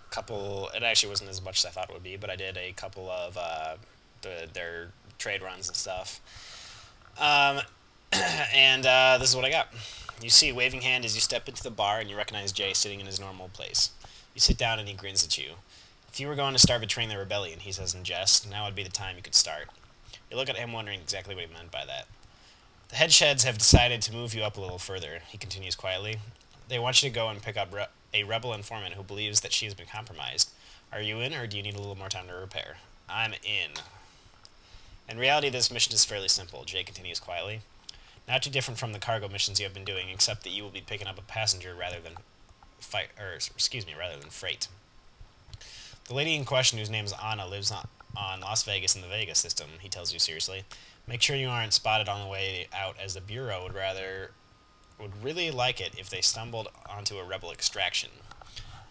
couple. It actually wasn't as much as I thought it would be, but I did a couple of their trade runs and stuff. Um, and this is what I got. You see a waving hand as you step into the bar, and you recognize Jay sitting in his normal place. You sit down, and he grins at you. If you were going to start betraying the rebellion, he says in jest, now would be the time you could start. You look at him, wondering exactly what he meant by that. The headsheds have decided to move you up a little further, he continues quietly. They want you to go and pick up a rebel informant who believes that she has been compromised. Are you in, or do you need a little more time to repair? I'm in. In reality, this mission is fairly simple, Jay continues quietly. Not too different from the cargo missions you have been doing, except that you will be picking up a passenger rather than rather than freight. The lady in question, whose name is Anna, lives on Las Vegas in the Vega system, he tells you seriously. Make sure you aren't spotted on the way out, as the Bureau would really like it if they stumbled onto a rebel extraction.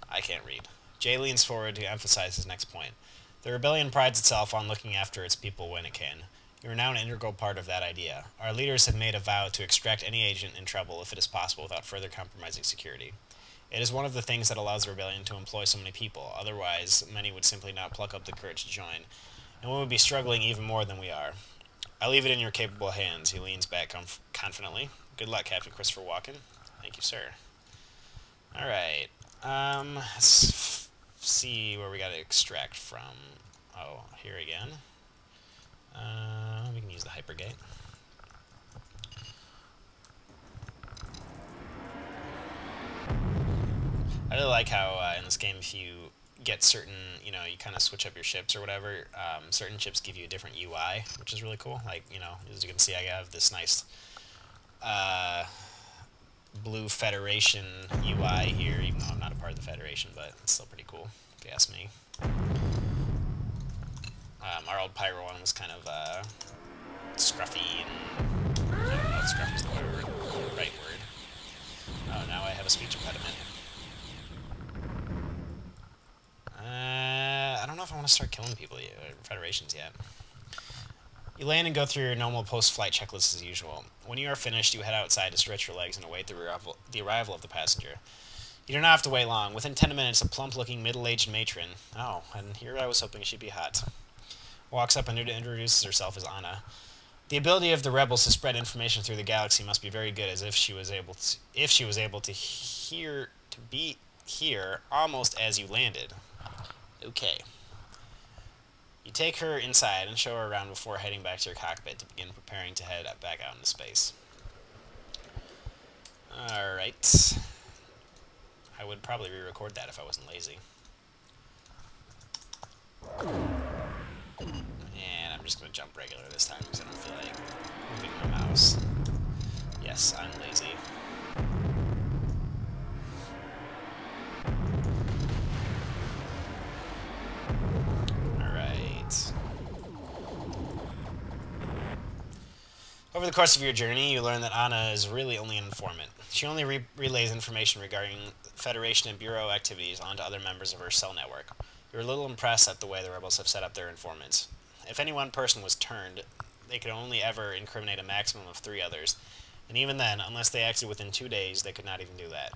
I can't read. Jay leans forward to emphasize his next point. The rebellion prides itself on looking after its people when it can. You are now an integral part of that idea. Our leaders have made a vow to extract any agent in trouble if it is possible without further compromising security. It is one of the things that allows the rebellion to employ so many people. Otherwise, many would simply not pluck up the courage to join, and we would be struggling even more than we are. I leave it in your capable hands. He leans back confidently. Good luck, Captain Christopher Walken. Thank you, sir. Alright. Let's see where we gotta extract from. Oh, here again. We can use the hypergate. I really like how in this game, if you get certain, you kind of switch up your ships or whatever, certain ships give you a different UI, which is really cool. Like, as you can see, I have this nice blue Federation UI here, even though I'm not a part of the Federation, but it's still pretty cool, if you ask me. Our old Pyro one was kind of scruffy, and I don't know if scruffy is the right word. Oh, now I have a speech impediment. I don't know if I want to start killing people yet, or Federations yet. You land and go through your normal post-flight checklist as usual. When you are finished, you head outside to stretch your legs and await the arrival of the passenger. You do not have to wait long. Within 10 minutes, a plump-looking middle-aged matron, oh, and here I was hoping she'd be hot, walks up and introduces herself as Anna. The ability of the rebels to spread information through the galaxy must be very good, as if she was able to be here almost as you landed. Okay. You take her inside and show her around before heading back to your cockpit to begin preparing to head back out into space. Alright. I would probably re-record that if I wasn't lazy. And I'm just going to jump regular this time because I don't feel like moving my mouse. Yes, I'm lazy. Over the course of your journey, you learn that Anna is really only an informant. She only relays information regarding Federation and Bureau activities onto other members of her cell network. You're a little impressed at the way the rebels have set up their informants. If any one person was turned, they could only ever incriminate a maximum of 3 others, and even then, unless they acted within 2 days, they could not even do that.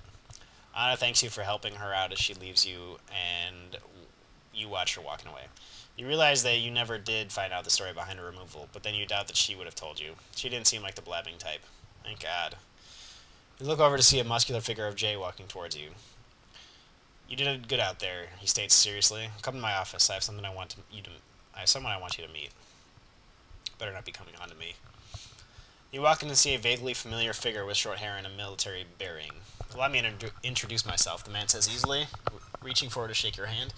Anna thanks you for helping her out as she leaves you, and you watch her walking away. You realize that you never did find out the story behind her removal, but then you doubt that she would have told you. She didn't seem like the blabbing type. Thank God. You look over to see a muscular figure of Jay walking towards you. You did good out there, he states seriously. Come to my office. I have someone I want you to meet. Better not be coming on to me. You walk in to see a vaguely familiar figure with short hair and a military bearing. Allow me to introduce myself, the man says easily, reaching forward to shake your hand.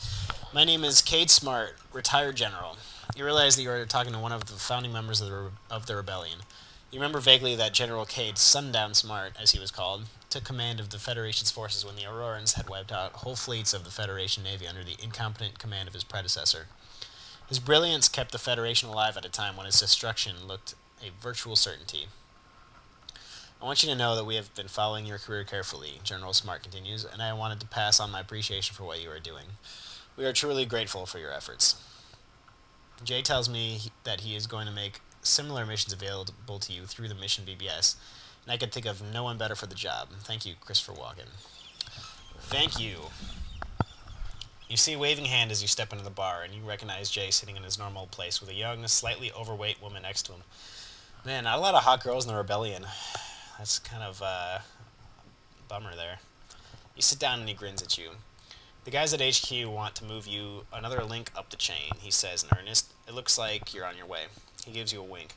My name is Cade Smart, retired general. You realize that you are talking to one of the founding members of the rebellion. You remember vaguely that General Cade, Sundown Smart, as he was called, took command of the Federation's forces when the Aurorans had wiped out whole fleets of the Federation Navy under the incompetent command of his predecessor. His brilliance kept the Federation alive at a time when its destruction looked a virtual certainty. I want you to know that we have been following your career carefully, General Smart continues, and I wanted to pass on my appreciation for what you are doing. We are truly grateful for your efforts. Jay tells me that he is going to make similar missions available to you through the Mission BBS, and I could think of no one better for the job. Thank you, Christopher Walken. Thank you. You see Waving Hand as you step into the bar, and you recognize Jay sitting in his normal place with a young, slightly overweight woman next to him. Man, not a lot of hot girls in the Rebellion. That's kind of a bummer there. You sit down and he grins at you. The guys at HQ want to move you another link up the chain, he says in earnest. It looks like you're on your way. He gives you a wink.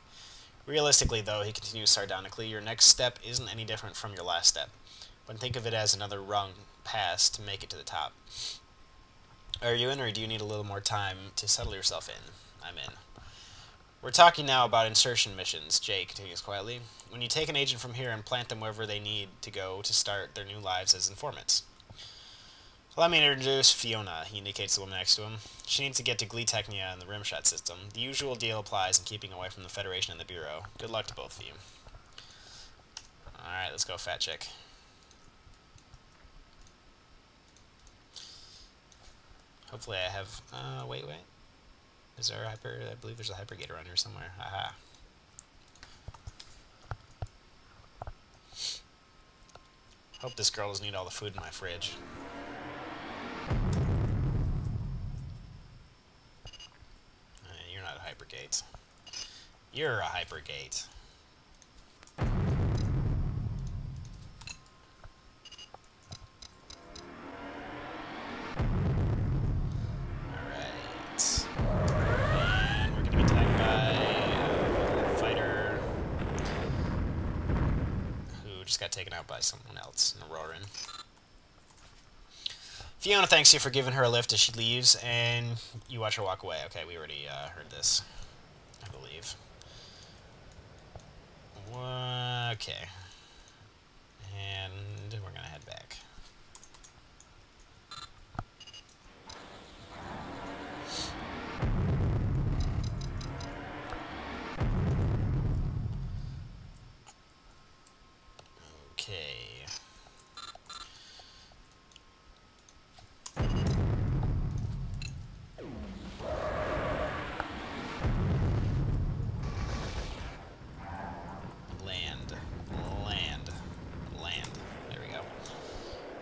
Realistically, though, he continues sardonically, your next step isn't any different from your last step. But think of it as another rung past to make it to the top. Are you in, or do you need a little more time to settle yourself in? I'm in. We're talking now about insertion missions, Jay continues quietly. When you take an agent from here and plant them wherever they need to go to start their new lives as informants. Allow me to introduce Fiona, he indicates the woman next to him. She needs to get to Gleetechnia and the Rimshot system. The usual deal applies in keeping away from the Federation and the Bureau. Good luck to both of you. Alright, let's go, fat chick. Hopefully I have... wait. Is there a hyper... I believe there's a hypergate around here somewhere. Aha. Hope this girl doesn't eat all the food in my fridge. You're not a hypergate. You're a hypergate. Got taken out by someone else, an Auroran. Fiona thanks you for giving her a lift as she leaves, and you watch her walk away. Okay, we already heard this, I believe. Okay. And we're gonna head back.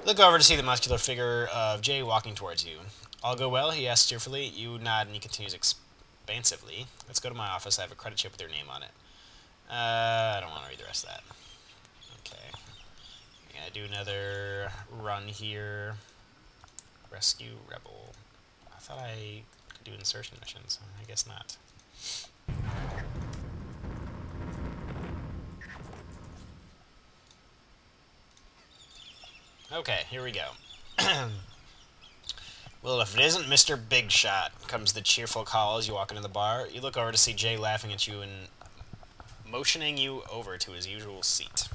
Look over to see the muscular figure of Jay walking towards you. All go well? He asks cheerfully. You nod and he continues expansively. Let's go to my office. I have a credit chip with your name on it. I don't want to read the rest of that. Okay. I'm gonna do another run here. Rescue Rebel. I thought I could do insertion missions. I guess not. Okay, here we go. Well, if it isn't Mr. Big Shot, comes the cheerful call as you walk into the bar. You look over to see Jay laughing at you and motioning you over to his usual seat.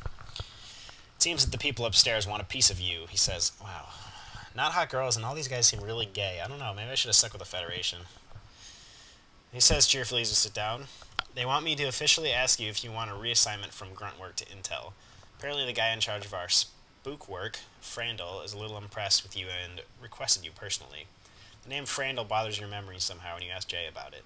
It seems that the people upstairs want a piece of you, he says. Wow. Not hot girls, and all these guys seem really gay. I don't know, maybe I should have stuck with the Federation. He says cheerfully as you sit down. They want me to officially ask you if you want a reassignment from grunt work to intel. Apparently the guy in charge of our spook work, Frandl, is a little impressed with you and requested you personally. The name Frandl bothers your memory somehow when you ask Jay about it.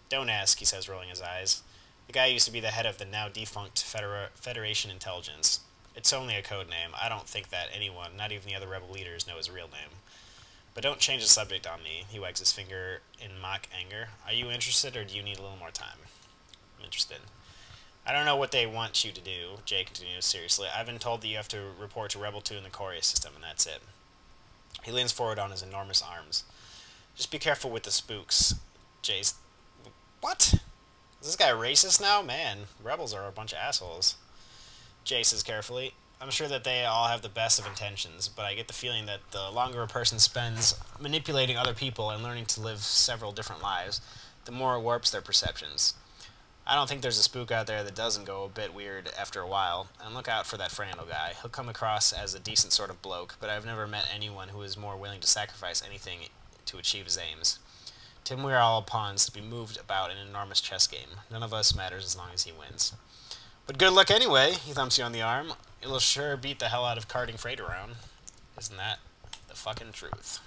Don't ask, he says, rolling his eyes. The guy used to be the head of the now-defunct Federation Intelligence. It's only a code name. I don't think that anyone, not even the other rebel leaders, know his real name. But don't change the subject on me, he wags his finger in mock anger. Are you interested, or do you need a little more time? I'm interested. I don't know what they want you to do, Jay continues seriously. I've been told that you have to report to Rebel 2 in the Coria system, and that's it. He leans forward on his enormous arms. Just be careful with the spooks. Jay's... What? Is this guy racist now? Man, rebels are a bunch of assholes. Jay says carefully, I'm sure that they all have the best of intentions, but I get the feeling that the longer a person spends manipulating other people and learning to live several different lives, the more it warps their perceptions. I don't think there's a spook out there that doesn't go a bit weird after a while, and look out for that Frandl guy. He'll come across as a decent sort of bloke, but I've never met anyone who is more willing to sacrifice anything to achieve his aims. To him we are all pawns to be moved about in an enormous chess game. None of us matters as long as he wins. But good luck anyway, he thumps you on the arm. It'll sure beat the hell out of carting freight around. Isn't that the fucking truth?